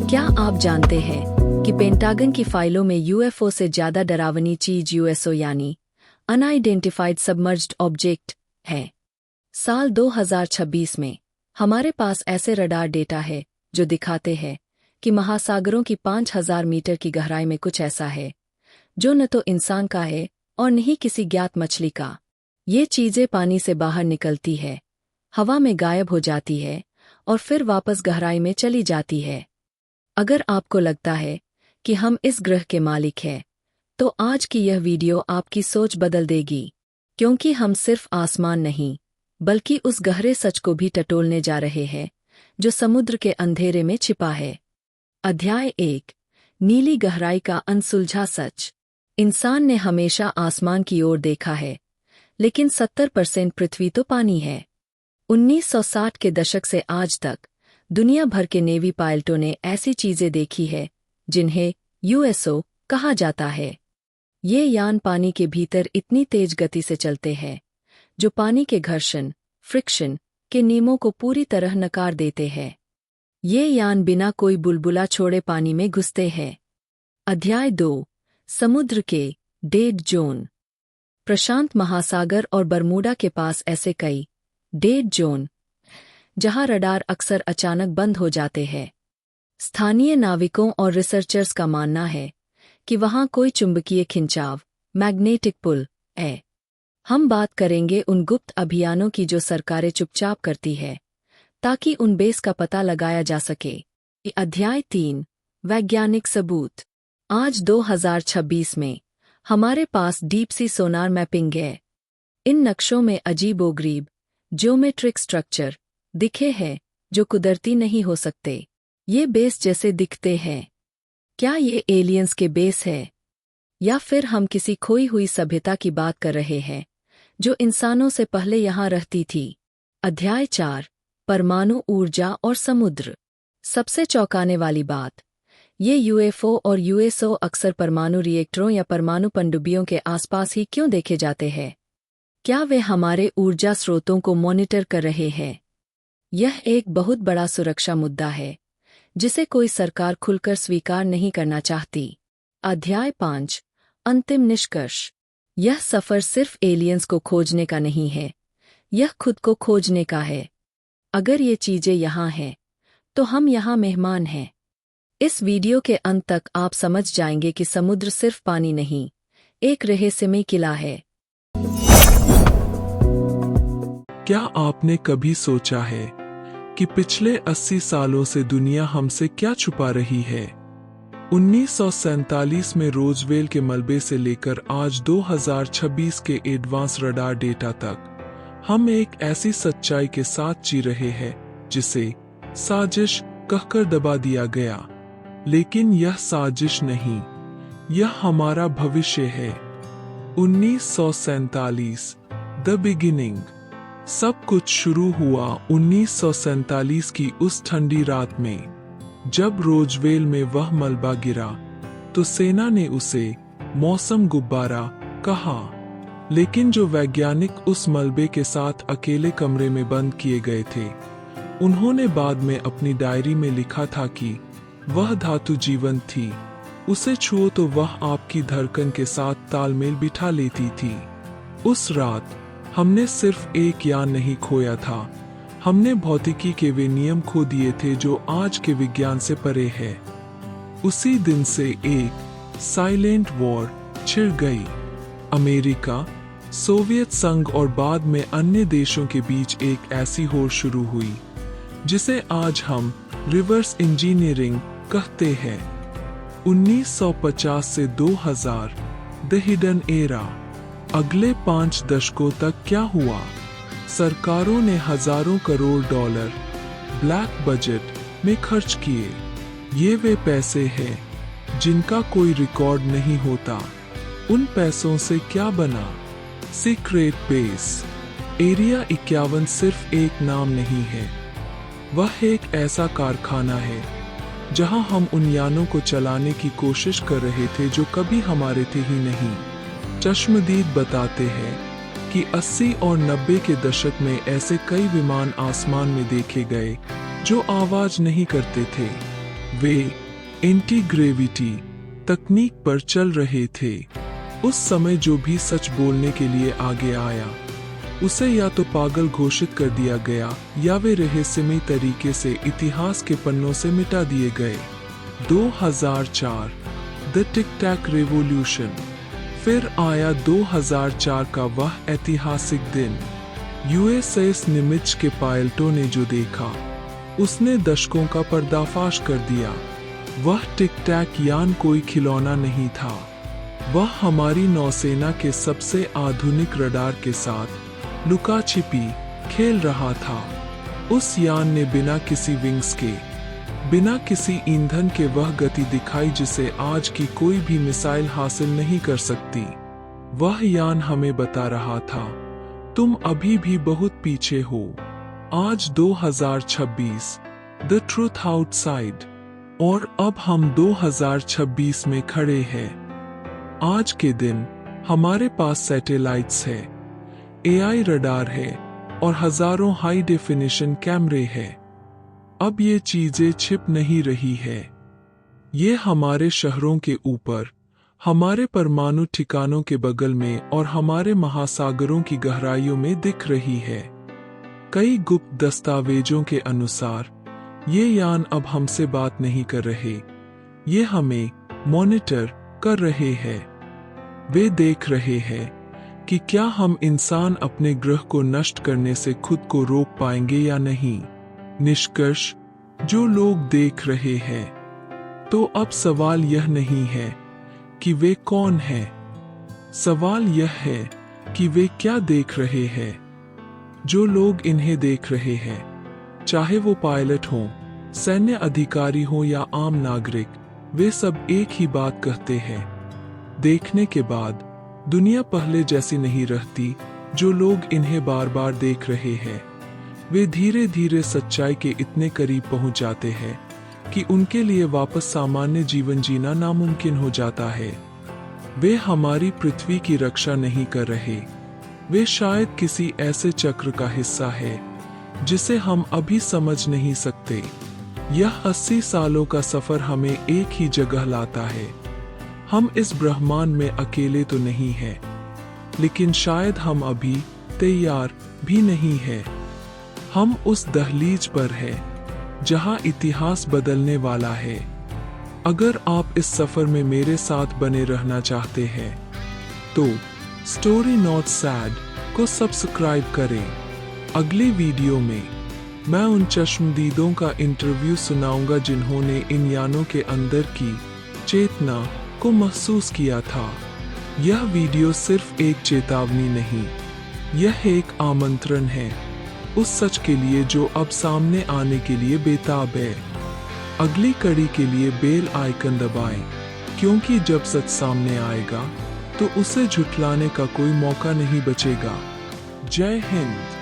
क्या आप जानते हैं कि पेंटागन की फाइलों में यूएफओ से ज्यादा डरावनी चीज यूएसओ यानी अनआइडेंटिफाइड सबमर्ज्ड ऑब्जेक्ट है। साल 2026 में हमारे पास ऐसे रडार डेटा है जो दिखाते हैं कि महासागरों की 5000 मीटर की गहराई में कुछ ऐसा है जो न तो इंसान का है और न ही किसी ज्ञात मछली का। ये चीजें पानी से बाहर निकलती है, हवा में गायब हो जाती है और फिर वापस गहराई में चली जाती है। अगर आपको लगता है कि हम इस ग्रह के मालिक हैं, तो आज की यह वीडियो आपकी सोच बदल देगी, क्योंकि हम सिर्फ आसमान नहीं बल्कि उस गहरे सच को भी टटोलने जा रहे हैं जो समुद्र के अंधेरे में छिपा है। अध्याय 1, नीली गहराई का अनसुलझा सच। इंसान ने हमेशा आसमान की ओर देखा है, लेकिन 70% पृथ्वी तो पानी है। 1960 के दशक से आज तक दुनिया भर के नेवी पायलटों ने ऐसी चीजें देखी है जिन्हें यूएसओ कहा जाता है। ये यान पानी के भीतर इतनी तेज गति से चलते हैं जो पानी के घर्षण फ्रिक्शन के नियमों को पूरी तरह नकार देते हैं। ये यान बिना कोई बुलबुला छोड़े पानी में घुसते हैं। अध्याय 2, समुद्र के डेड जोन। प्रशांत महासागर और बरमूडा के पास ऐसे कई डेड जोन जहां रडार अक्सर अचानक बंद हो जाते हैं। स्थानीय नाविकों और रिसर्चर्स का मानना है कि वहां कोई चुंबकीय खिंचाव मैग्नेटिक पुल है। हम बात करेंगे उन गुप्त अभियानों की जो सरकारें चुपचाप करती है ताकि उन बेस का पता लगाया जा सके। अध्याय 3, वैज्ञानिक सबूत। आज 2026 में हमारे पास डीप सी सोनार मैपिंग है। इन नक्शों में अजीबोगरीब ज्योमेट्रिक स्ट्रक्चर दिखे हैं जो कुदरती नहीं हो सकते। ये बेस जैसे दिखते हैं। क्या ये एलियंस के बेस है या फिर हम किसी खोई हुई सभ्यता की बात कर रहे हैं जो इंसानों से पहले यहां रहती थी। अध्याय 4, परमाणु ऊर्जा और समुद्र। सबसे चौंकाने वाली बात, ये यूएफओ और यूएसओ अक्सर परमाणु रिएक्टरों या परमाणु पनडुब्बियों के आसपास ही क्यों देखे जाते हैं? क्या वे हमारे ऊर्जा स्रोतों को मॉनिटर कर रहे हैं? यह एक बहुत बड़ा सुरक्षा मुद्दा है जिसे कोई सरकार खुलकर स्वीकार नहीं करना चाहती। अध्याय 5, अंतिम निष्कर्ष। यह सफर सिर्फ एलियंस को खोजने का नहीं है, यह खुद को खोजने का है। अगर ये चीजें यहाँ हैं, तो हम यहाँ मेहमान हैं। इस वीडियो के अंत तक आप समझ जाएंगे कि समुद्र सिर्फ पानी नहीं, एक रहस्यमय किला है। क्या आपने कभी सोचा है कि पिछले 80 सालों से दुनिया हमसे क्या छुपा रही है? 1947 में रोजवेल के मलबे से लेकर आज 2026 के एडवांस रडार डेटा तक हम एक ऐसी सच्चाई के साथ जी रहे हैं जिसे साजिश कहकर दबा दिया गया। लेकिन यह साजिश नहीं, यह हमारा भविष्य है। 1947, द बिगिनिंग। सब कुछ शुरू हुआ 1947 की उस ठंडी रात में जब रोजवेल में वह मलबा गिरा तो सेना ने उसे मौसम गुब्बारा कहा। लेकिन जो वैज्ञानिक उस मलबे के साथ अकेले कमरे में बंद किए गए थे, उन्होंने बाद में अपनी डायरी में लिखा था कि वह धातु जीवंत थी, उसे छुओ तो वह आपकी धड़कन के साथ तालमेल बिठा लेती थी। उस रात हमने सिर्फ एक यान नहीं खोया था, हमने भौतिकी के वे नियम खो दिए थे जो आज के विज्ञान से परे है। उसी दिन से एक साइलेंट वॉर छिड़ गई। अमेरिका, सोवियत संघ और बाद में अन्य देशों के बीच एक ऐसी होड़ शुरू हुई जिसे आज हम रिवर्स इंजीनियरिंग कहते हैं। 1950 से 2000, द हिडन एरा। अगले 5 दशकों तक क्या हुआ? सरकारों ने हजारों करोड़ डॉलर ब्लैक बजट में खर्च किए। ये वे पैसे हैं जिनका कोई रिकॉर्ड नहीं होता। उन पैसों से क्या बना? Secret base. एरिया 51 सिर्फ एक नाम नहीं है, वह एक ऐसा कारखाना है जहां हम उन यानों को चलाने की कोशिश कर रहे थे जो कभी हमारे थे ही नहीं। चश्मदीद बताते हैं कि 80 और 90 के दशक में ऐसे कई विमान आसमान में देखे गए जो आवाज नहीं करते थे, वे एंटी ग्रेविटी तकनीक पर चल रहे थे। उस समय जो भी सच बोलने के लिए आगे आया उसे या तो पागल घोषित कर दिया गया या वे रहस्यमयी तरीके से इतिहास के पन्नों से मिटा दिए गए। 2004 द टिक टैक रेवोल्यूशन। फिर आया 2004 का वह ऐतिहासिक दिन। यूएसएस निमित्ज के पायलटों ने जो देखा उसने दशकों का पर्दाफाश कर दिया। वह टिक टैक यान कोई खिलौना नहीं था, वह हमारी नौसेना के सबसे आधुनिक रडार के साथ लुका छिपी खेल रहा था। उस यान ने बिना किसी विंग्स के, बिना किसी ईंधन के वह गति दिखाई जिसे आज की कोई भी मिसाइल हासिल नहीं कर सकती। वह यान हमें बता रहा था, तुम अभी भी बहुत पीछे हो। आज 2026, द ट्रूथ आउटसाइड। और अब हम 2026 में खड़े हैं। आज के दिन हमारे पास सैटेलाइट्स है, एआई रडार है और हजारों हाई डेफिनेशन कैमरे हैं। अब ये चीजें छिप नहीं रही है, ये हमारे शहरों के ऊपर, हमारे परमाणु ठिकानों के बगल में और हमारे महासागरों की गहराइयों में दिख रही है। कई गुप्त दस्तावेजों के अनुसार ये यान अब हमसे बात नहीं कर रहे, ये हमें मॉनिटर कर रहे हैं। वे देख रहे हैं कि क्या हम इंसान अपने ग्रह को नष्ट करने से खुद को रोक पाएंगे या नहीं। निष्कर्ष, जो लोग देख रहे हैं, तो अब सवाल यह नहीं है कि वे कौन हैं, सवाल यह है कि वे क्या देख रहे हैं। जो लोग इन्हें देख रहे हैं, चाहे वो पायलट हों, सैन्य अधिकारी हों या आम नागरिक, वे सब एक ही बात कहते हैं। देखने के बाद दुनिया पहले जैसी नहीं रहती। जो लोग इन्हें बार बार देख रहे हैं, वे धीरे धीरे सच्चाई के इतने करीब पहुंच जाते हैं कि उनके लिए वापस सामान्य जीवन जीना नामुमकिन हो जाता है। वे हमारी पृथ्वी की रक्षा नहीं कर रहे, वे शायद किसी ऐसे चक्र का हिस्सा है जिसे हम अभी समझ नहीं सकते। यह 80 सालों का सफर हमें एक ही जगह लाता है। हम इस ब्रह्मांड में अकेले तो नहीं हैं, लेकिन शायद हम अभी तैयार भी नहीं हैं। हम उस दहलीज पर हैं जहां इतिहास बदलने वाला है। अगर आप इस सफर में मेरे साथ बने रहना चाहते हैं तो स्टोरी नॉट सैड को सब्सक्राइब करें। अगली वीडियो में मैं उन चश्मदीदों का इंटरव्यू सुनाऊंगा जिन्होंने इन यानों के अंदर की चेतना को महसूस किया था। यह वीडियो सिर्फ एक चेतावनी नहीं, यह एक आमंत्रण है उस सच के लिए जो अब सामने आने के लिए बेताब है। अगली कड़ी के लिए बेल आइकन दबाएं, क्योंकि जब सच सामने आएगा तो उसे झुठलाने का कोई मौका नहीं बचेगा। जय हिंद।